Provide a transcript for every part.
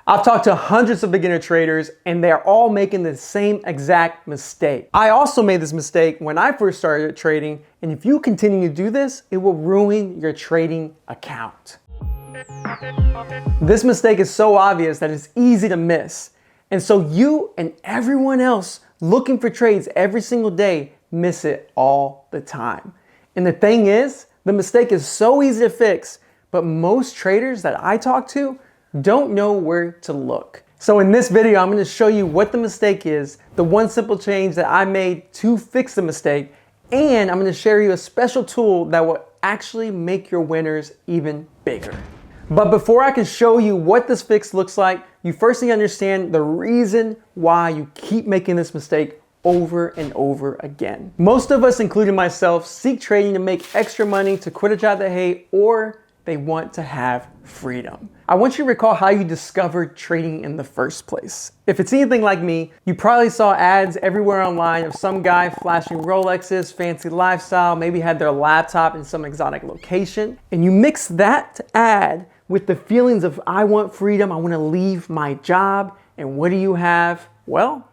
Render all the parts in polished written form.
I've talked to hundreds of beginner traders and they're all making the same exact mistake. I also made this mistake when I first started trading, and if you continue to do this, it will ruin your trading account. This mistake is so obvious that it's easy to miss. And so you and everyone else looking for trades every single day miss it all the time. And the thing is, the mistake is so easy to fix, but most traders that I talk to don't know where to look. So in this video, I'm going to show you what the mistake is, the one simple change that I made to fix the mistake, and I'm going to share you a special tool that will actually make your winners even bigger. But before I can show you what this fix looks like, you first need to understand the reason why you keep making this mistake over and over again. Most of us, including myself, seek trading to make extra money, to quit a job they hate, or they want to have freedom. I want you to recall how you discovered trading in the first place. If it's anything like me, you probably saw ads everywhere online of some guy flashing Rolexes, fancy lifestyle, maybe had their laptop in some exotic location, and you mix that ad with the feelings of I want freedom, I want to leave my job, and what do you have? Well,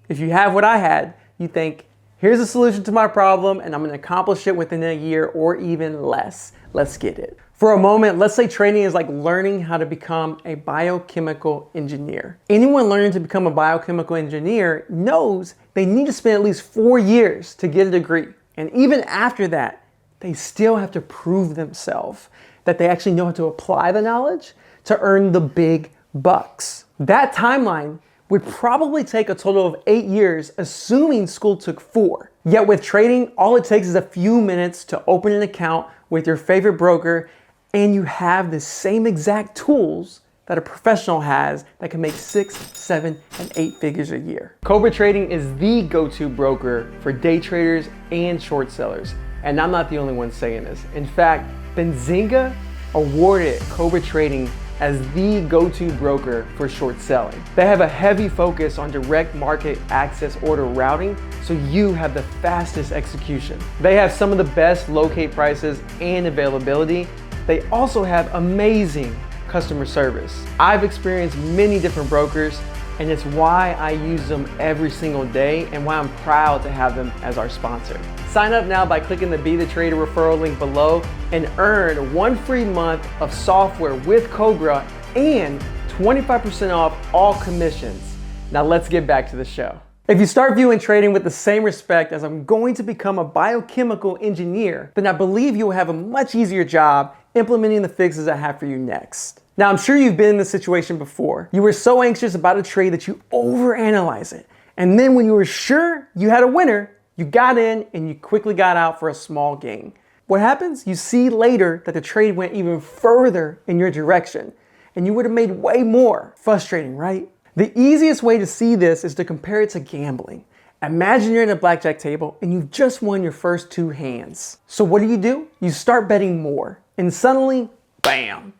if you have what I had, you think, here's a solution to my problem and I'm going to accomplish it within a year or even less. Let's get it. For a moment, let's say trading is like learning how to become a biochemical engineer. Anyone learning to become a biochemical engineer knows they need to spend at least 4 years to get a degree. And even after that, they still have to prove themselves that they actually know how to apply the knowledge to earn the big bucks. That timeline would probably take a total of 8 years, assuming school took 4. Yet with trading, all it takes is a few minutes to open an account with your favorite broker, and you have the same exact tools that a professional has that can make 6, 7, and 8 figures a year. Cobra Trading is the go-to broker for day traders and short sellers. And I'm not the only one saying this. In fact, Benzinga awarded Cobra Trading as the go-to broker for short selling. They have a heavy focus on direct market access order routing, so you have the fastest execution. They have some of the best locate prices and availability. They also have amazing customer service. I've experienced many different brokers, and it's why I use them every single day and why I'm proud to have them as our sponsor. Sign up now by clicking the Be the Trader referral link below and earn 1 free month of software with Cobra and 25% off all commissions. Now let's get back to the show. If you start viewing trading with the same respect as I'm going to become a biochemical engineer, then I believe you'll have a much easier job implementing the fixes I have for you next. Now, I'm sure you've been in this situation before. You were so anxious about a trade that you overanalyze it. And then when you were sure you had a winner, you got in and you quickly got out for a small gain. What happens? You see later that the trade went even further in your direction and you would have made way more. Frustrating, right? The easiest way to see this is to compare it to gambling. Imagine you're at a blackjack table and you've just won your first 2 hands. So what do? You start betting more and suddenly, bam,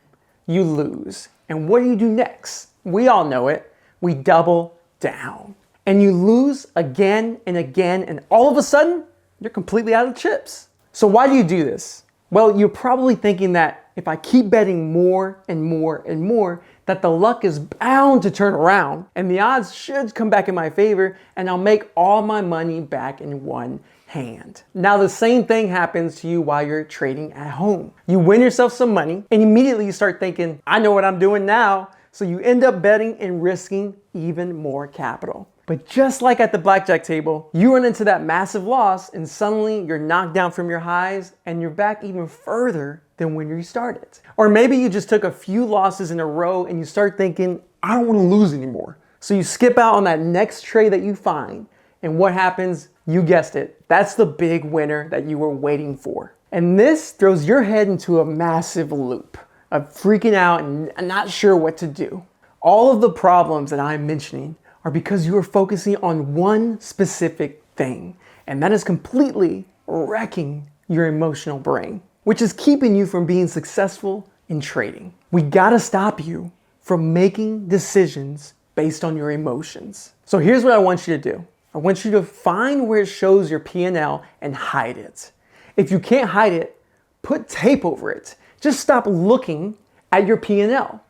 you lose. And what do you do next? We all know it. We double down. And you lose again and again, and all of a sudden, you're completely out of chips. So why do you do this? Well, you're probably thinking that if I keep betting more and more and more, that the luck is bound to turn around and the odds should come back in my favor and I'll make all my money back in one hand. Now the same thing happens to you while you're trading at home. You win yourself some money and immediately you start thinking, I know what I'm doing now. So you end up betting and risking even more capital. But just like at the blackjack table, you run into that massive loss and suddenly you're knocked down from your highs and you're back even further than when you started. Or maybe you just took a few losses in a row and you start thinking, I don't want to lose anymore. So you skip out on that next trade that you find. And what happens? You guessed it. That's the big winner that you were waiting for. And this throws your head into a massive loop of freaking out and not sure what to do. All of the problems that I'm mentioning are because you are focusing on one specific thing, and that is completely wrecking your emotional brain, which is keeping you from being successful in trading. We gotta stop you from making decisions based on your emotions. So here's what I want you to do. I want you to find where it shows your P&L and hide it. If you can't hide it, put tape over it. Just stop looking at your P&L.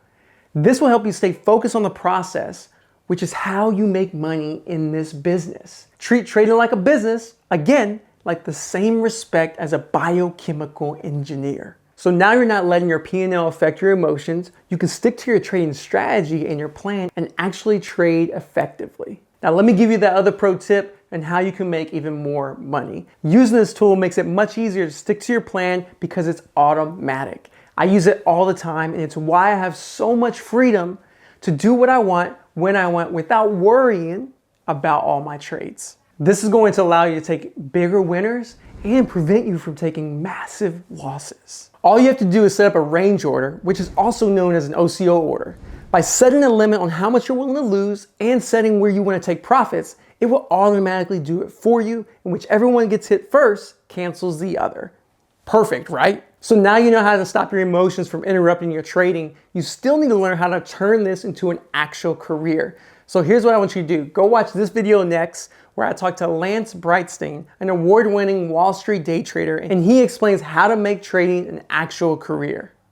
This will help you stay focused on the process, which is how you make money in this business. Treat trading like a business, again, like the same respect as a biochemical engineer. So now you're not letting your P&L affect your emotions. You can stick to your trading strategy and your plan and actually trade effectively. Now let me give you that other pro tip and how you can make even more money. Using this tool makes it much easier to stick to your plan because it's automatic. I use it all the time, and it's why I have so much freedom to do what I want when I want without worrying about all my trades. This is going to allow you to take bigger winners and prevent you from taking massive losses. All you have to do is set up a range order, which is also known as an OCO order. By setting a limit on how much you're willing to lose and setting where you want to take profits, it will automatically do it for you, and whichever one gets hit first cancels the other. Perfect, right? So now you know how to stop your emotions from interrupting your trading. You still need to learn how to turn this into an actual career. So here's what I want you to do. Go watch this video next, where I talk to Lance Breitstein, an award-winning Wall Street day trader, and he explains how to make trading an actual career.